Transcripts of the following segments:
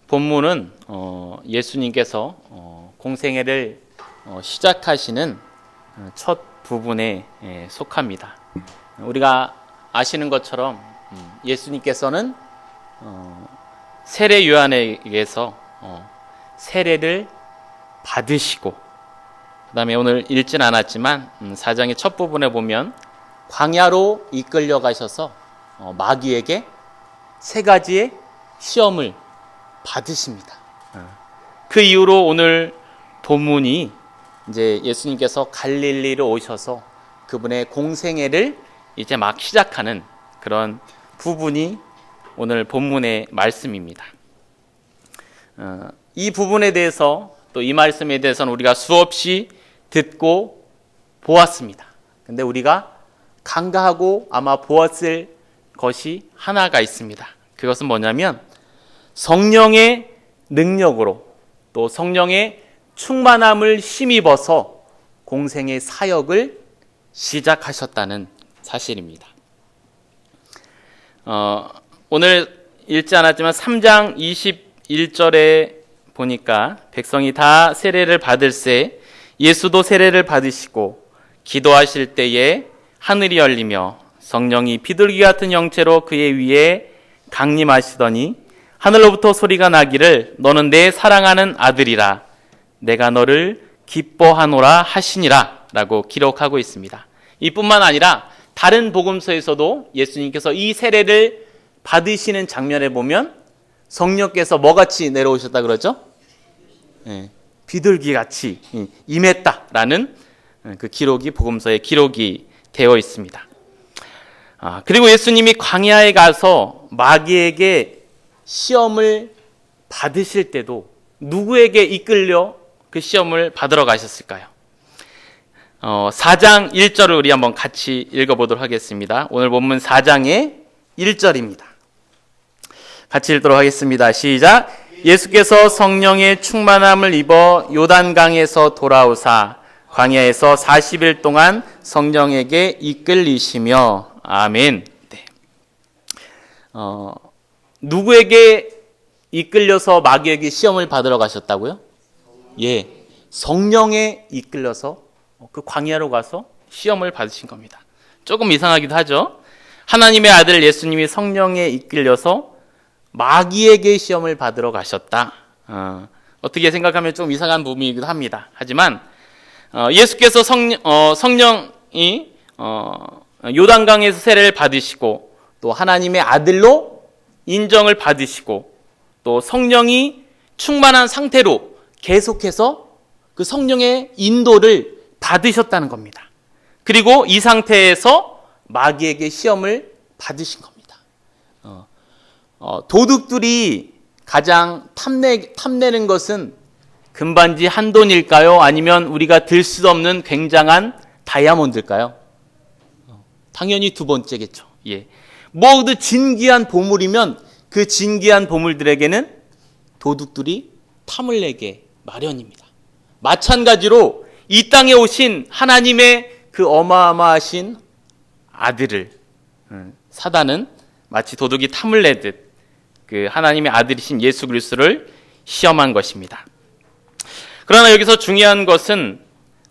본문은 예수님께서 공생애를 시작하시는 첫 부분에 속합니다. 우리가 아시는 것처럼 예수님께서는 세례 요한에게서 세례를 받으시고, 그 다음에 오늘 읽진 않았지만 4장의 첫 부분에 보면 광야로 이끌려 가셔서 마귀에게 세 가지의 시험을 받으십니다. 그 이후로 오늘 본문이 이제 예수님께서 갈릴리로 오셔서 그분의 공생애를 이제 막 시작하는 그런 부분이 오늘 본문의 말씀입니다. 이 부분에 대해서, 또 이 말씀에 대해서는 우리가 수없이 듣고 보았습니다. 근데 우리가 간과하고 아마 보았을 것이 하나가 있습니다. 그것은 뭐냐면 성령의 능력으로 또 성령의 충만함을 힘입어서 공생의 사역을 시작하셨다는 사실입니다. 오늘 읽지 않았지만 3장 21절에 보니까 백성이 다 세례를 받을새 예수도 세례를 받으시고 기도하실 때에 하늘이 열리며 성령이 비둘기 같은 형체로 그의 위에 강림하시더니 하늘로부터 소리가 나기를 너는 내 사랑하는 아들이라 내가 너를 기뻐하노라 하시니라 라고 기록하고 있습니다. 이뿐만 아니라 다른 복음서에서도 예수님께서 이 세례를 받으시는 장면에 보면 성령께서 뭐같이 내려오셨다 그러죠? 비둘기같이 임했다라는 그 기록이 복음서에 기록이 되어 있습니다. 그리고 예수님이 광야에 가서 마귀에게 시험을 받으실 때도 누구에게 이끌려 그 시험을 받으러 가셨을까요? 4장 1절을 우리 한번 같이 읽어보도록 하겠습니다. 오늘 본문 4장의 1절입니다. 같이 읽도록 하겠습니다. 시작. 예수께서 성령의 충만함을 입어 요단강에서 돌아오사 광야에서 40일 동안 성령에게 이끌리시며 아멘. 네. 누구에게 이끌려서 마귀에게 시험을 받으러 가셨다고요? 예, 성령에 이끌려서 그 광야로 가서 시험을 받으신 겁니다. 조금 이상하기도 하죠. 하나님의 아들 예수님이 성령에 이끌려서 마귀에게 시험을 받으러 가셨다. 어떻게 생각하면 좀 이상한 부분이기도 합니다. 하지만 예수께서 성령이 요단강에서 세례를 받으시고 또 하나님의 아들로 인정을 받으시고 또 성령이 충만한 상태로 계속해서 그 성령의 인도를 받으셨다는 겁니다. 그리고 이 상태에서 마귀에게 시험을 받으신 겁니다. 도둑들이 가장 탐내는 것은 금반지 한 돈일까요? 아니면 우리가 들 수 없는 굉장한 다이아몬드일까요? 당연히 두 번째겠죠. 예. 모두 진귀한 보물이면 그 진귀한 보물들에게는 도둑들이 탐을 내게 마련입니다. 마찬가지로 이 땅에 오신 하나님의 그 어마어마하신 아들을 사단은 마치 도둑이 탐을 내듯 그 하나님의 아들이신 예수 그리스도를 시험한 것입니다. 그러나 여기서 중요한 것은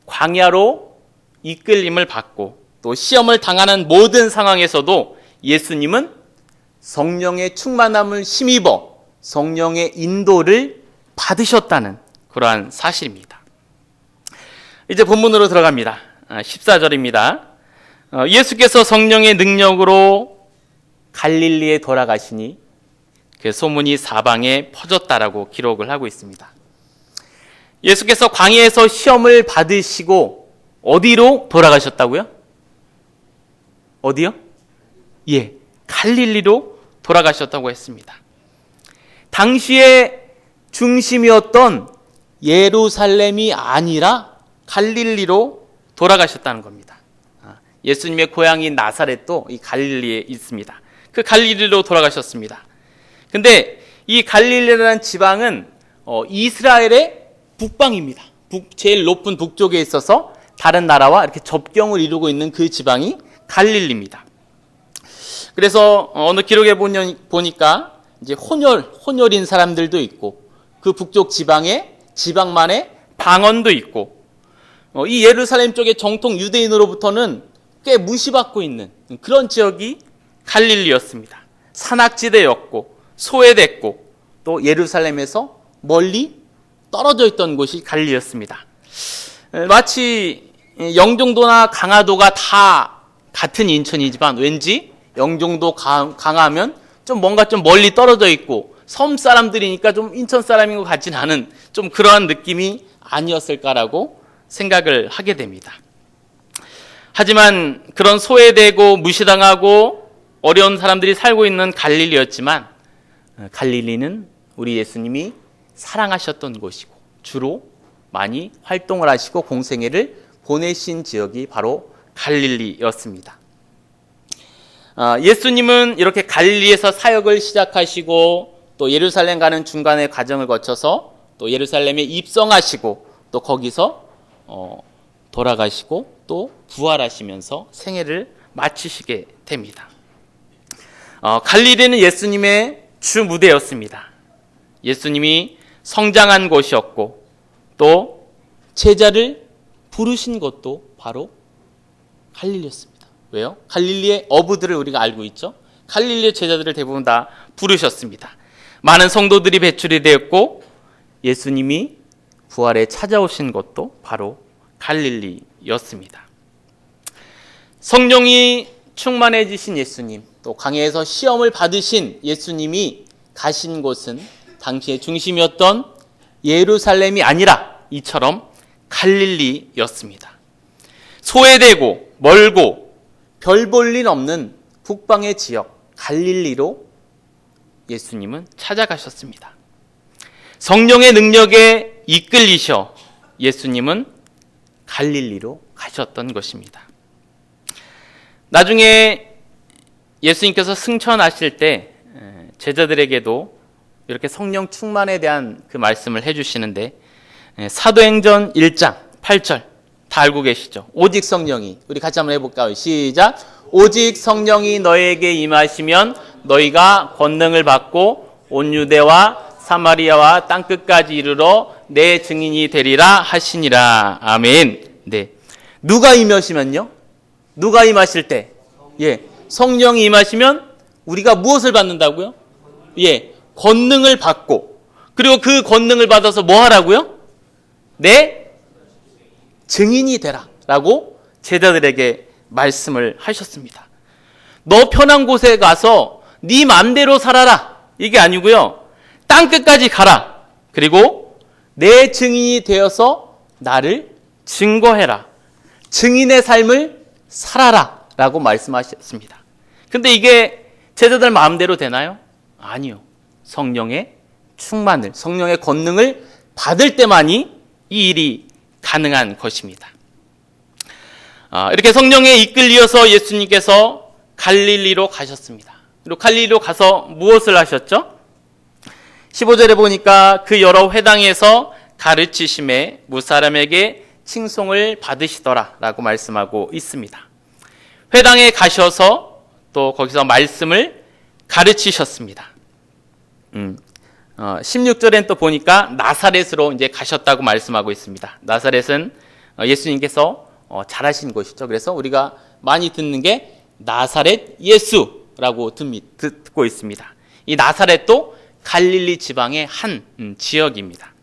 광야로 이끌림을 받고 또 시험을 당하는 모든 상황에서도 예수님은 성령의 충만함을 힘입어 성령의 인도를 받으셨다는 그러한 사실입니다. 이제 본문으로 들어갑니다. 14절입니다. 예수께서 성령의 능력으로 갈릴리에 돌아가시니 그 소문이 사방에 퍼졌다라고 기록을 하고 있습니다. 예수께서 광야에서 시험을 받으시고 어디로 돌아가셨다고요? 어디요? 예, 갈릴리로 돌아가셨다고 했습니다. 당시의 중심이었던 예루살렘이 아니라 갈릴리로 돌아가셨다는 겁니다. 예수님의 고향인 나사렛도 이 갈릴리에 있습니다. 그 갈릴리로 돌아가셨습니다. 근데 이 갈릴리라는 지방은 이스라엘의 북방입니다. 제일 높은 북쪽에 있어서 다른 나라와 이렇게 접경을 이루고 있는 그 지방이 갈릴리입니다. 그래서 어느 기록에 보니까 이제 혼혈인 사람들도 있고, 그 북쪽 지방만의 방언도 있고, 이 예루살렘 쪽의 정통 유대인으로부터는 꽤 무시받고 있는 그런 지역이 갈릴리였습니다. 산악지대였고 소외됐고 또 예루살렘에서 멀리 떨어져 있던 곳이 갈릴리였습니다. 마치 영종도나 강화도가 다 같은 인천이지만 왠지 영종도 강화하면 좀 뭔가 좀 멀리 떨어져 있고 섬 사람들이니까 좀 인천 사람인 것 같진 않은 좀 그러한 느낌이 아니었을까라고 생각을 하게 됩니다. 하지만 그런 소외되고 무시당하고 어려운 사람들이 살고 있는 갈릴리였지만 갈릴리는 우리 예수님이 사랑하셨던 곳이고 주로 많이 활동을 하시고 공생애를 보내신 지역이 바로 갈릴리였습니다. 예수님은 이렇게 갈릴리에서 사역을 시작하시고 또 예루살렘 가는 중간의 과정을 거쳐서 또 예루살렘에 입성하시고 또 거기서 돌아가시고 또 부활하시면서 생애를 마치시게 됩니다. 갈릴리는 예수님의 주 무대였습니다. 예수님이 성장한 곳이었고 또 제자를 부르신 것도 바로 갈릴리였습니다. 왜요? 갈릴리의 어부들을 우리가 알고 있죠. 갈릴리의 제자들을 대부분 다 부르셨습니다. 많은 성도들이 배출이 되었고 예수님이 부활에 찾아오신 것도 바로 갈릴리였습니다. 성령이 충만해지신 예수님, 또 광야에서 시험을 받으신 예수님이 가신 곳은 당시의 중심이었던 예루살렘이 아니라 이처럼 갈릴리였습니다. 소외되고 멀고 별 볼 일 없는 북방의 지역 갈릴리로 예수님은 찾아가셨습니다. 성령의 능력에 이끌리셔 예수님은 갈릴리로 가셨던 것입니다. 나중에 예수님께서 승천하실 때 제자들에게도 이렇게 성령 충만에 대한 그 말씀을 해주시는데 사도행전 1장 8절 다 알고 계시죠? 오직 성령이, 우리 같이 한번 해볼까요? 시작! 오직 성령이 너에게 임하시면 너희가 권능을 받고 온 유대와 사마리아와 땅끝까지 이르러 내 증인이 되리라 하시니라. 아멘. 네. 누가 임하시면요? 누가 임하실 때? 성령이 임하시면 우리가 무엇을 받는다고요? 권능을 받고, 그리고 그 권능을 받아서 뭐 하라고요? 내 증인이 되라 라고 제자들에게 말씀을 하셨습니다. 너 편한 곳에 가서 네 맘대로 살아라 이게 아니고요, 땅끝까지 가라. 그리고 내 증인이 되어서 나를 증거해라. 증인의 삶을 살아라 라고 말씀하셨습니다. 근데 이게 제자들 마음대로 되나요? 아니요. 성령의 충만을, 성령의 권능을 받을 때만이 이 일이 가능한 것입니다. 이렇게 성령에 이끌리어서 예수님께서 갈릴리로 가셨습니다. 그리고 갈릴리로 가서 무엇을 하셨죠? 15절에 보니까 그 여러 회당에서 가르치심에 무사람에게 칭송을 받으시더라 라고 말씀하고 있습니다. 회당에 가셔서 또 거기서 말씀을 가르치셨습니다. 16절엔 또 보니까 나사렛으로 이제 가셨다고 말씀하고 있습니다. 나사렛은 예수님께서 잘하신 곳이죠. 그래서 우리가 많이 듣는 게 나사렛 예수라고 듣고 있습니다. 이 나사렛도 갈릴리 지방의 한 지역입니다.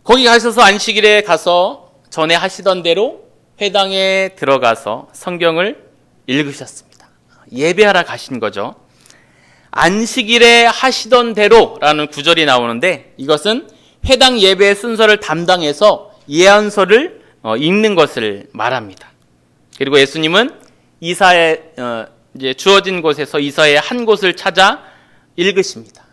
거기 가셔서 안식일에 가서 전에 하시던 대로 회당에 들어가서 성경을 읽으셨습니다. 예배하러 가신 거죠. 안식일에 하시던 대로라는 구절이 나오는데 이것은 회당 예배의 순서를 담당해서 예언서를 읽는 것을 말합니다. 그리고 예수님은 이사에 이제 주어진 곳에서 이사의 한 곳을 찾아 읽으십니다.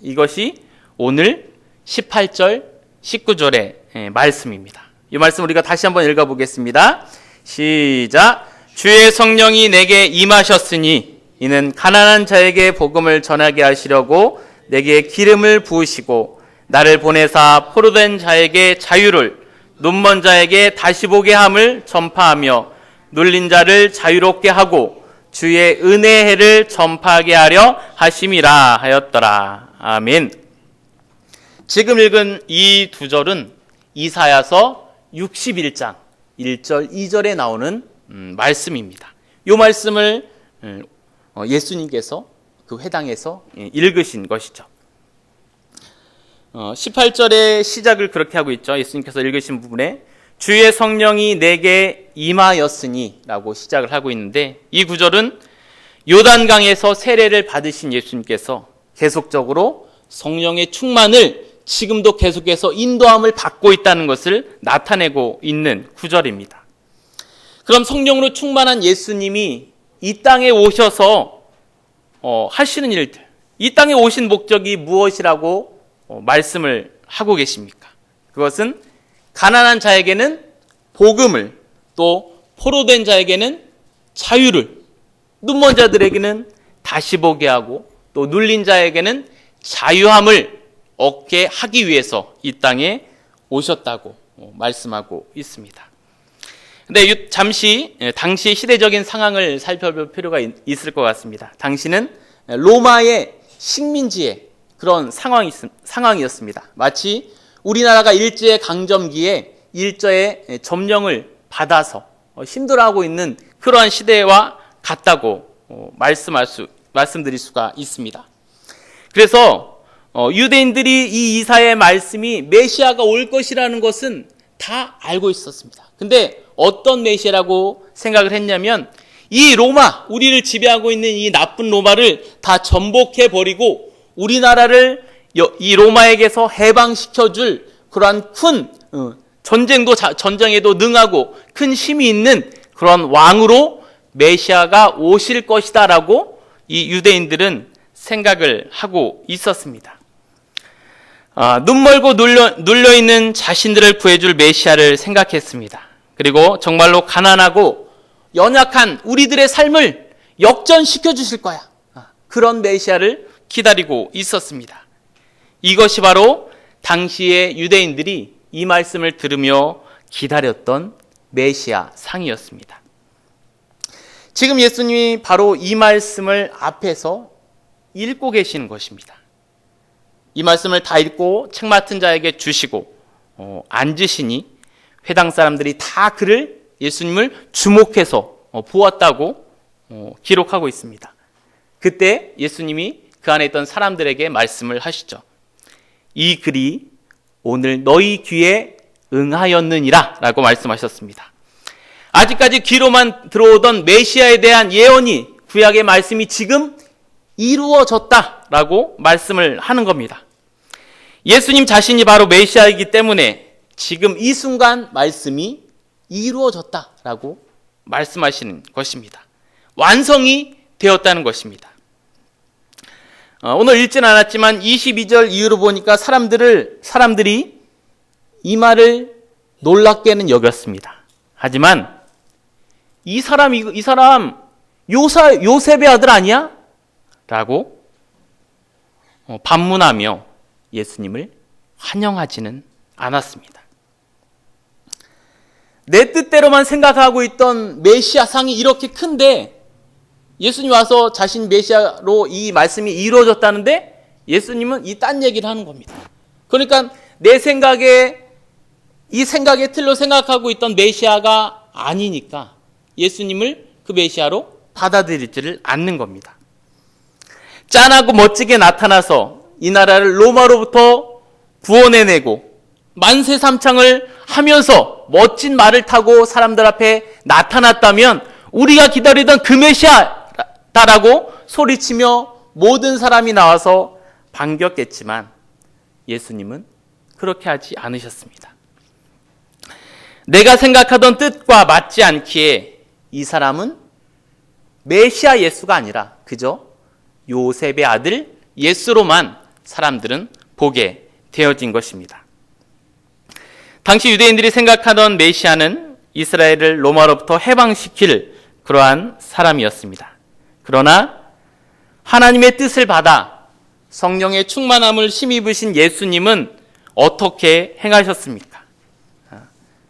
이것이 오늘 18절, 19절의 말씀입니다. 이 말씀 우리가 다시 한번 읽어보겠습니다. 시작! 주의 성령이 내게 임하셨으니 이는 가난한 자에게 복음을 전하게 하시려고 내게 기름을 부으시고 나를 보내사 포로된 자에게 자유를, 눈먼 자에게 다시 보게 함을 전파하며 눌린 자를 자유롭게 하고 주의 은혜의 해를 전파하게 하려 하심이라 하였더라. 아멘. 지금 읽은 이 두 절은 이사야서 61장 1절 2절에 나오는 말씀입니다. 이 말씀을 예수님께서 그 회당에서 읽으신 것이죠. 18절의 시작을 그렇게 하고 있죠. 예수님께서 읽으신 부분에 주의 성령이 내게 임하였으니 라고 시작을 하고 있는데, 이 구절은 요단강에서 세례를 받으신 예수님께서 계속적으로 성령의 충만을 지금도 계속해서 인도함을 받고 있다는 것을 나타내고 있는 구절입니다. 그럼 성령으로 충만한 예수님이 이 땅에 오셔서 하시는 일들, 이 땅에 오신 목적이 무엇이라고 말씀을 하고 계십니까? 그것은 가난한 자에게는 복음을, 또 포로된 자에게는 자유를, 눈먼 자들에게는 다시 보게 하고 또 눌린 자에게는 자유함을 얻게 하기 위해서 이 땅에 오셨다고 말씀하고 있습니다. 근데 잠시 당시 시대적인 상황을 살펴볼 필요가 있을 것 같습니다. 당시는 로마의 식민지의 그런 상황이었습니다. 마치 우리나라가 일제 강점기에 일제의 점령을 받아서 힘들어하고 있는 그러한 시대와 같다고 말씀드릴 수가 있습니다. 그래서 유대인들이 이 이사야의 말씀이 메시아가 올 것이라는 것은 다 알고 있었습니다. 근데 어떤 메시아라고 생각을 했냐면, 이 로마, 우리를 지배하고 있는 이 나쁜 로마를 다 전복해버리고 우리나라를 이 로마에게서 해방시켜줄 그러한 큰 전쟁에도 능하고 큰 힘이 있는 그런 왕으로 메시아가 오실 것이다라고 이 유대인들은 생각을 하고 있었습니다. 눈멀고 눌려있는 자신들을 구해줄 메시아를 생각했습니다. 그리고 정말로 가난하고 연약한 우리들의 삶을 역전시켜 주실 거야. 그런 메시아를 기다리고 있었습니다. 이것이 바로 당시의 유대인들이 이 말씀을 들으며 기다렸던 메시아 상이었습니다. 지금 예수님이 바로 이 말씀을 앞에서 읽고 계시는 것입니다. 이 말씀을 다 읽고 책 맡은 자에게 주시고 앉으시니 회당 사람들이 다 그를, 예수님을 주목해서 보았다고 기록하고 있습니다. 그때 예수님이 그 안에 있던 사람들에게 말씀을 하시죠. 이 글이 오늘 너희 귀에 응하였느니라 라고 말씀하셨습니다. 아직까지 귀로만 들어오던 메시아에 대한 예언이, 구약의 말씀이 지금 이루어졌다라고 말씀을 하는 겁니다. 예수님 자신이 바로 메시아이기 때문에 지금 이 순간 말씀이 이루어졌다라고 말씀하시는 것입니다. 완성이 되었다는 것입니다. 오늘 읽지는 않았지만 22절 이후로 보니까 사람들이 이 말을 놀랍게는 여겼습니다. 하지만 이 사람 요셉의 아들 아니야? 라고 반문하며 예수님을 환영하지는 않았습니다. 내 뜻대로만 생각하고 있던 메시아 상이 이렇게 큰데, 예수님 와서 자신 메시아로 이 말씀이 이루어졌다는데 예수님은 이 딴 얘기를 하는 겁니다. 그러니까 내 생각에, 이 생각의 틀로 생각하고 있던 메시아가 아니니까 예수님을 그 메시아로 받아들이지를 않는 겁니다. 짠하고 멋지게 나타나서 이 나라를 로마로부터 구원해내고 만세 삼창을 하면서 멋진 말을 타고 사람들 앞에 나타났다면 우리가 기다리던 그 메시아다라고 소리치며 모든 사람이 나와서 반겼겠지만 예수님은 그렇게 하지 않으셨습니다. 내가 생각하던 뜻과 맞지 않기에 이 사람은 메시아 예수가 아니라 그저 요셉의 아들 예수로만 사람들은 보게 되어진 것입니다. 당시 유대인들이 생각하던 메시아는 이스라엘을 로마로부터 해방시킬 그러한 사람이었습니다. 그러나 하나님의 뜻을 받아 성령의 충만함을 힘입으신 예수님은 어떻게 행하셨습니까?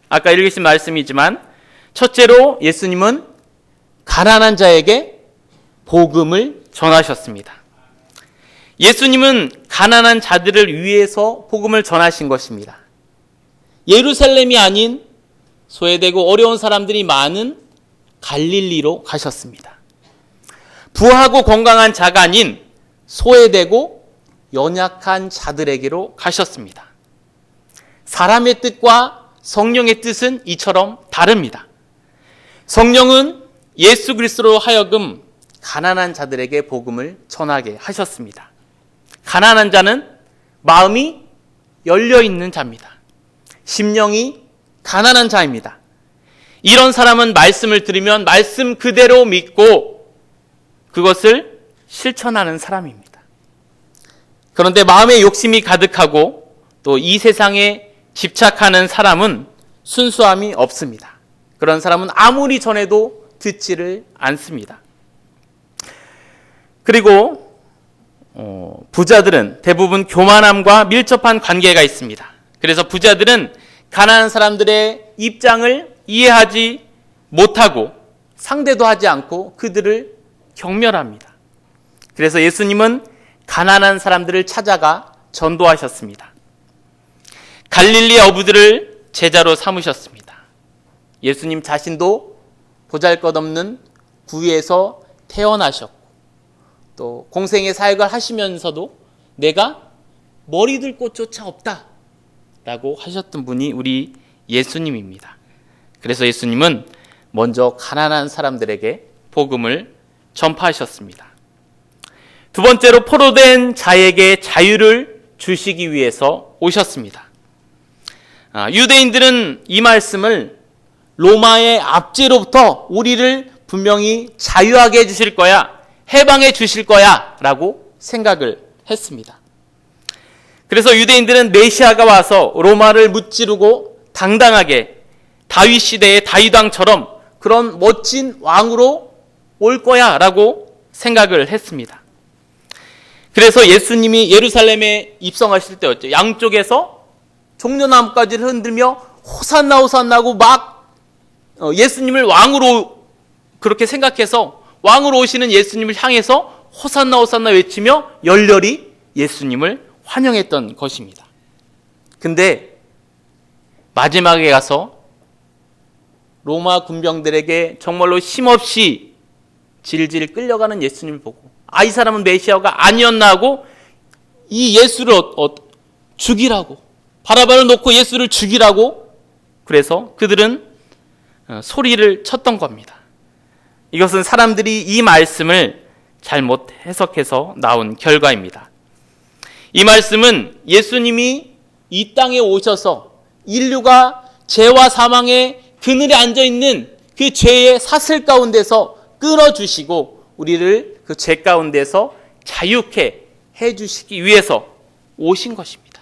아까 읽으신 말씀이지만 첫째로 예수님은 가난한 자에게 복음을 전하셨습니다. 예수님은 가난한 자들을 위해서 복음을 전하신 것입니다. 예루살렘이 아닌 소외되고 어려운 사람들이 많은 갈릴리로 가셨습니다. 부하고 건강한 자가 아닌 소외되고 연약한 자들에게로 가셨습니다. 사람의 뜻과 성령의 뜻은 이처럼 다릅니다. 성령은 예수 그리스도로 하여금 가난한 자들에게 복음을 전하게 하셨습니다. 가난한 자는 마음이 열려있는 자입니다. 심령이 가난한 자입니다. 이런 사람은 말씀을 들으면 말씀 그대로 믿고 그것을 실천하는 사람입니다. 그런데 마음에 욕심이 가득하고 또 이 세상에 집착하는 사람은 순수함이 없습니다. 그런 사람은 아무리 전해도 듣지를 않습니다. 그리고 부자들은 대부분 교만함과 밀접한 관계가 있습니다. 그래서 부자들은 가난한 사람들의 입장을 이해하지 못하고 상대도 하지 않고 그들을 경멸합니다. 그래서 예수님은 가난한 사람들을 찾아가 전도하셨습니다. 갈릴리 어부들을 제자로 삼으셨습니다. 예수님 자신도 보잘것없는 구유에서 태어나셨고 또 공생의 사역을 하시면서도 내가 머리 들 곳조차 없다 라고 하셨던 분이 우리 예수님입니다. 그래서 예수님은 먼저 가난한 사람들에게 복음을 전파하셨습니다. 두 번째로 포로된 자에게 자유를 주시기 위해서 오셨습니다. 유대인들은 이 말씀을 로마의 압제로부터 우리를 분명히 자유하게 해주실 거야, 해방해 주실 거야 라고 생각을 했습니다. 그래서 유대인들은 메시아가 와서 로마를 무찌르고 당당하게 다윗 시대의 다윗왕처럼 그런 멋진 왕으로 올 거야 라고 생각을 했습니다. 그래서 예수님이 예루살렘에 입성하실 때였죠. 양쪽에서 종려나무까지를 흔들며 호산나 호산나 하고 막 예수님을 왕으로 그렇게 생각해서 왕으로 오시는 예수님을 향해서 호산나 호산나 외치며 열렬히 예수님을 환영했던 것입니다. 근데 마지막에 가서 로마 군병들에게 정말로 힘없이 질질 끌려가는 예수님을 보고 이 사람은 메시아가 아니었나 하고 이 예수를 죽이라고 바라바를 놓고 예수를 죽이라고 그래서 그들은 소리를 쳤던 겁니다. 이것은 사람들이 이 말씀을 잘못 해석해서 나온 결과입니다. 이 말씀은 예수님이 이 땅에 오셔서 인류가 죄와 사망의 그늘에 앉아있는 그 죄의 사슬 가운데서 끊어주시고 우리를 그 죄 가운데서 자유케 해주시기 위해서 오신 것입니다.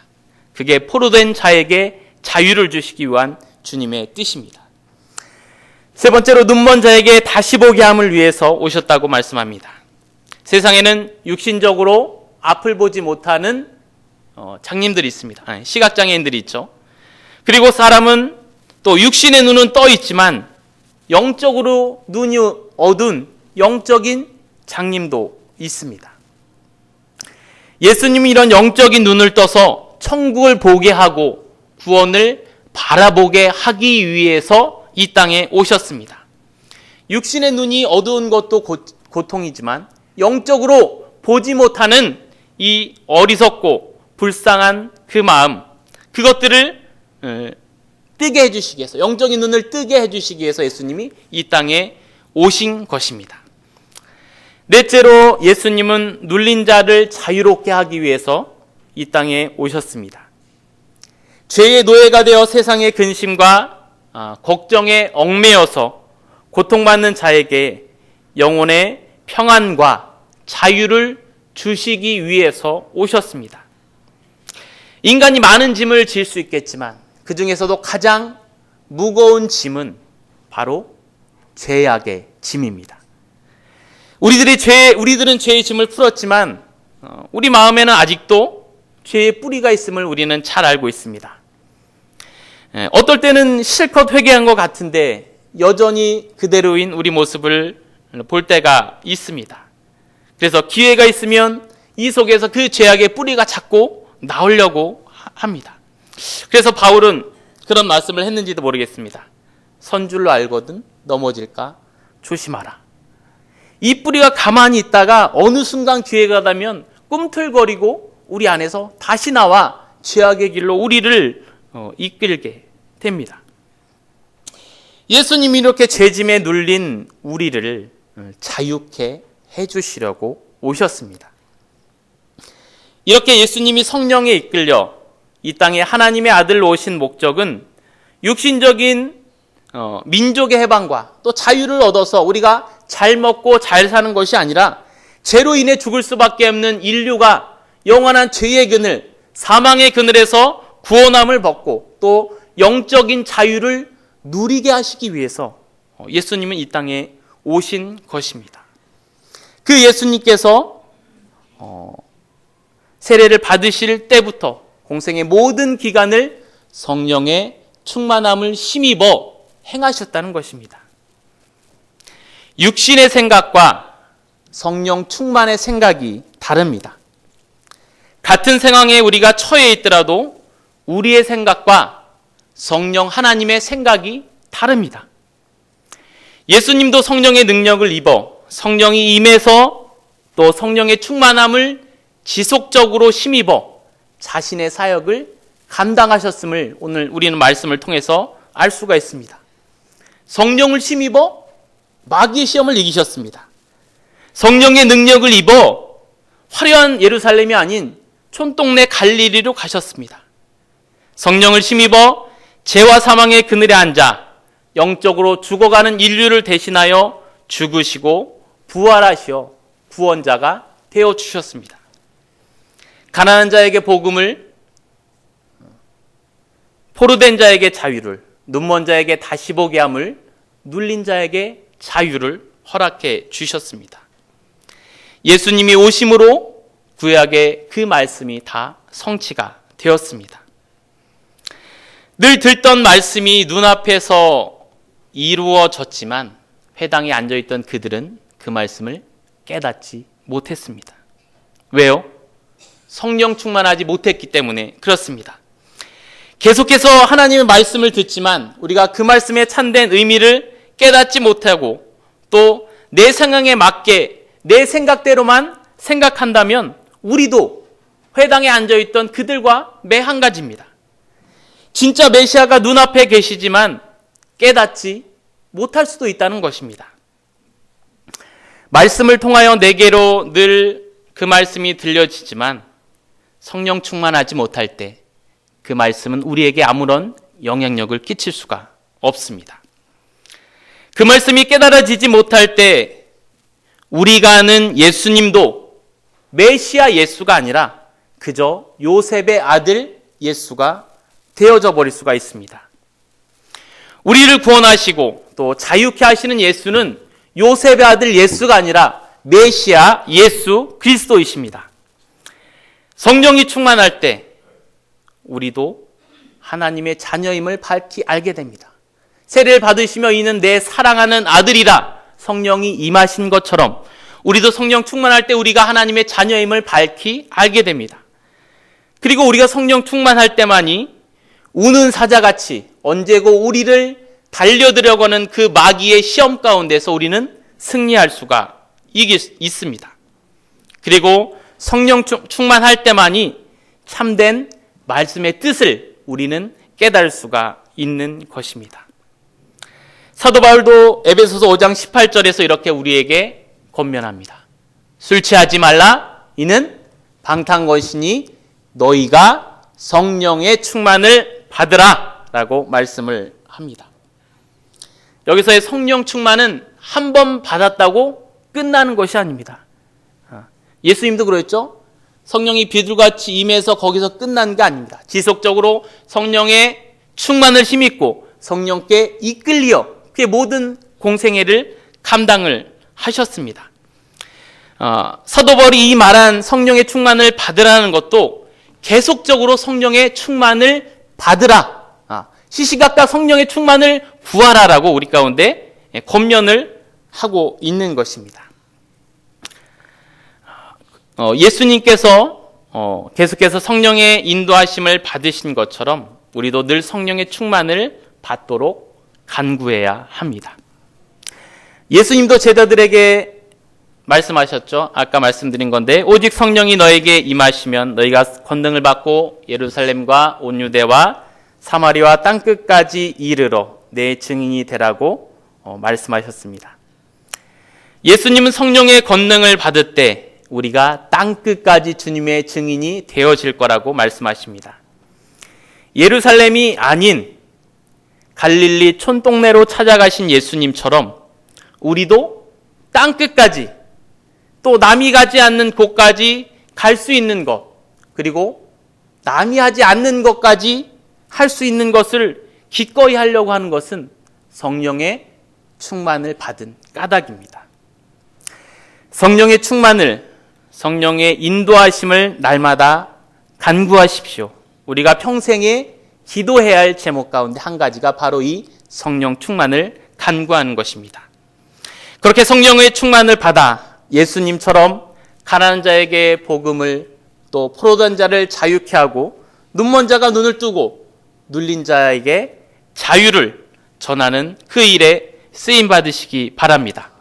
그게 포로된 자에게 자유를 주시기 위한 주님의 뜻입니다. 세 번째로 눈먼 자에게 다시 보게 함을 위해서 오셨다고 말씀합니다. 세상에는 육신적으로 앞을 보지 못하는 장님들이 있습니다. 시각장애인들이 있죠. 그리고 사람은 또 육신의 눈은 떠 있지만 영적으로 눈이 어두운 영적인 장님도 있습니다. 예수님이 이런 영적인 눈을 떠서 천국을 보게 하고 구원을 바라보게 하기 위해서 이 땅에 오셨습니다. 육신의 눈이 어두운 것도 고통이지만 영적으로 보지 못하는 이 어리석고 불쌍한 그 마음, 그것들을 뜨게 해주시기 위해서, 영적인 눈을 뜨게 해주시기 위해서 예수님이 이 땅에 오신 것입니다. 넷째로 예수님은 눌린 자를 자유롭게 하기 위해서 이 땅에 오셨습니다. 죄의 노예가 되어 세상의 근심과 걱정에 얽매여서 고통받는 자에게 영혼의 평안과 자유를 주시기 위해서 오셨습니다. 인간이 많은 짐을 질 수 있겠지만 그 중에서도 가장 무거운 짐은 바로 죄악의 짐입니다. 우리들은 죄의 짐을 풀었지만 우리 마음에는 아직도 죄의 뿌리가 있음을 우리는 잘 알고 있습니다. 어떨 때는 실컷 회개한 것 같은데 여전히 그대로인 우리 모습을 볼 때가 있습니다. 그래서 기회가 있으면 이 속에서 그 죄악의 뿌리가 자꾸 나오려고 합니다. 그래서 바울은 그런 말씀을 했는지도 모르겠습니다. 선 줄로 알거든 넘어질까 조심하라. 이 뿌리가 가만히 있다가 어느 순간 기회가 되면 꿈틀거리고 우리 안에서 다시 나와 죄악의 길로 우리를 이끌게 됩니다. 예수님이 이렇게 죄짐에 눌린 우리를 자유케 해주시려고 오셨습니다. 이렇게 예수님이 성령에 이끌려 이 땅에 하나님의 아들로 오신 목적은 육신적인 민족의 해방과 또 자유를 얻어서 우리가 잘 먹고 잘 사는 것이 아니라 죄로 인해 죽을 수밖에 없는 인류가 영원한 죄의 그늘, 사망의 그늘에서 구원함을 받고 또 영적인 자유를 누리게 하시기 위해서 예수님은 이 땅에 오신 것입니다. 그 예수님께서 세례를 받으실 때부터 공생의 모든 기간을 성령의 충만함을 힘입어 행하셨다는 것입니다. 육신의 생각과 성령 충만의 생각이 다릅니다. 같은 상황에 우리가 처해 있더라도 우리의 생각과 성령 하나님의 생각이 다릅니다. 예수님도 성령의 능력을 입어 성령이 임해서 또 성령의 충만함을 지속적으로 힘입어 자신의 사역을 감당하셨음을 오늘 우리는 말씀을 통해서 알 수가 있습니다. 성령을 힘입어 마귀의 시험을 이기셨습니다. 성령의 능력을 입어 화려한 예루살렘이 아닌 촌동네 갈릴리로 가셨습니다. 성령을 힘입어 죄와 사망의 그늘에 앉아 영적으로 죽어가는 인류를 대신하여 죽으시고 부활하시어 구원자가 되어주셨습니다. 가난한 자에게 복음을, 포로된 자에게 자유를, 눈먼 자에게 다시 보게 함을, 눌린 자에게 자유를 허락해 주셨습니다. 예수님이 오심으로 구약의 그 말씀이 다 성취가 되었습니다. 늘 듣던 말씀이 눈앞에서 이루어졌지만 회당에 앉아있던 그들은 그 말씀을 깨닫지 못했습니다. 왜요? 성령 충만하지 못했기 때문에 그렇습니다. 계속해서 하나님의 말씀을 듣지만 우리가 그 말씀의 참된 의미를 깨닫지 못하고 또 내 상황에 맞게 내 생각대로만 생각한다면 우리도 회당에 앉아있던 그들과 매 한 가지입니다. 진짜 메시아가 눈앞에 계시지만 깨닫지 못할 수도 있다는 것입니다. 말씀을 통하여 내게로 늘 그 말씀이 들려지지만 성령 충만하지 못할 때 그 말씀은 우리에게 아무런 영향력을 끼칠 수가 없습니다. 그 말씀이 깨달아지지 못할 때 우리가 아는 예수님도 메시아 예수가 아니라 그저 요셉의 아들 예수가 되어져 버릴 수가 있습니다. 우리를 구원하시고 또 자유케 하시는 예수는 요셉의 아들 예수가 아니라 메시아 예수 그리스도이십니다. 성령이 충만할 때 우리도 하나님의 자녀임을 밝히 알게 됩니다. 세례를 받으시며 이는 내 사랑하는 아들이라 성령이 임하신 것처럼 우리도 성령 충만할 때 우리가 하나님의 자녀임을 밝히 알게 됩니다. 그리고 우리가 성령 충만할 때만이 우는 사자같이 언제고 우리를 달려들려고 하는 그 마귀의 시험 가운데서 우리는 승리할 수가 있습니다. 그리고 성령 충만할 때만이 참된 말씀의 뜻을 우리는 깨달을 수가 있는 것입니다. 사도 바울도 에베소서 5장 18절에서 이렇게 우리에게 권면합니다. 술 취하지 말라. 이는 방탕것이니 너희가 성령의 충만을 받으라 라고 말씀을 합니다. 여기서의 성령 충만은 한 번 받았다고 끝나는 것이 아닙니다. 예수님도 그랬죠. 성령이 비둘같이 임해서 거기서 끝난 게 아닙니다. 지속적으로 성령의 충만을 힘입고 성령께 이끌려 그의 모든 공생애를 감당을 하셨습니다. 사도 바울이 이 말한 성령의 충만을 받으라는 것도 계속적으로 성령의 충만을 받으라, 시시각각 성령의 충만을 구하라라고 우리 가운데 권면을 하고 있는 것입니다. 예수님께서 계속해서 성령의 인도하심을 받으신 것처럼 우리도 늘 성령의 충만을 받도록 간구해야 합니다. 예수님도 제자들에게 말씀하셨죠. 아까 말씀드린 건데 오직 성령이 너에게 임하시면 너희가 권능을 받고 예루살렘과 온 유대와 사마리아 땅끝까지 이르러 내 증인이 되라고 말씀하셨습니다. 예수님은 성령의 권능을 받을 때 우리가 땅끝까지 주님의 증인이 되어질 거라고 말씀하십니다. 예루살렘이 아닌 갈릴리 촌동네로 찾아가신 예수님처럼 우리도 땅끝까지 또 남이 가지 않는 곳까지 갈 수 있는 것, 그리고 남이 하지 않는 것까지 할 수 있는 것을 기꺼이 하려고 하는 것은 성령의 충만을 받은 까닭입니다. 성령의 충만을, 성령의 인도하심을 날마다 간구하십시오. 우리가 평생에 기도해야 할 제목 가운데 한 가지가 바로 이 성령 충만을 간구하는 것입니다. 그렇게 성령의 충만을 받아 예수님처럼 가난한 자에게 복음을, 또 포로된 자를 자유케 하고 눈먼 자가 눈을 뜨고 눌린 자에게 자유를 전하는 그 일에 쓰임 받으시기 바랍니다.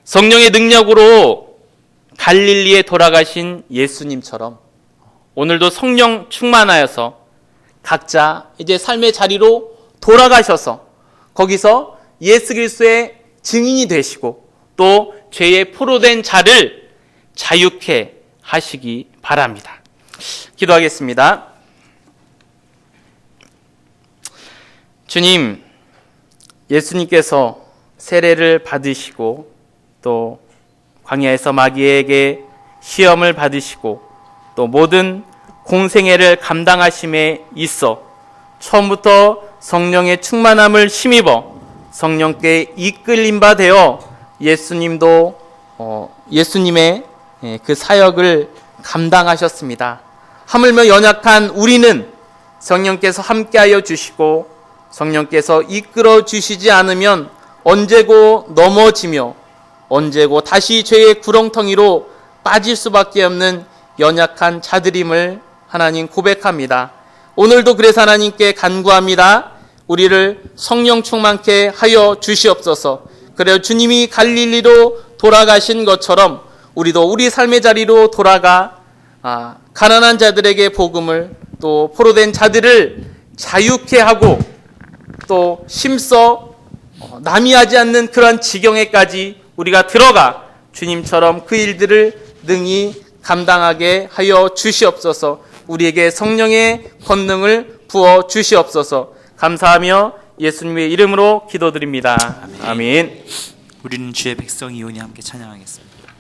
성령의 능력으로 갈릴리에 돌아가신 예수님처럼 오늘도 성령 충만하여서 각자 이제 삶의 자리로 돌아가셔서 거기서 예수 그리스도의 증인이 되시고 또 죄의 포로된 자를 자유케 하시기 바랍니다. 기도하겠습니다. 주님, 예수님께서 세례를 받으시고 또 광야에서 마귀에게 시험을 받으시고 또 모든 공생애를 감당하심에 있어 처음부터 성령의 충만함을 힘입어 성령께 이끌림 바 되어 예수님도 예수님의 그 사역을 감당하셨습니다. 하물며 연약한 우리는 성령께서 함께하여 주시고 성령께서 이끌어 주시지 않으면 언제고 넘어지며 언제고 다시 죄의 구렁텅이로 빠질 수밖에 없는 연약한 자들임을 하나님 고백합니다. 오늘도 그래서 하나님께 간구합니다. 우리를 성령 충만케 하여 주시옵소서. 그래요, 주님이 갈릴리로 돌아가신 것처럼 우리도 우리 삶의 자리로 돌아가 가난한 자들에게 복음을, 또 포로된 자들을 자유케 하고 또 힘써 남이 하지 않는 그러한 지경에까지 우리가 들어가 주님처럼 그 일들을 능히 감당하게 하여 주시옵소서. 우리에게 성령의 권능을 부어 주시옵소서. 감사하며 예수님의 이름으로 기도드립니다. 아멘. 우리는 주의 백성이오니 함께 찬양하겠습니다.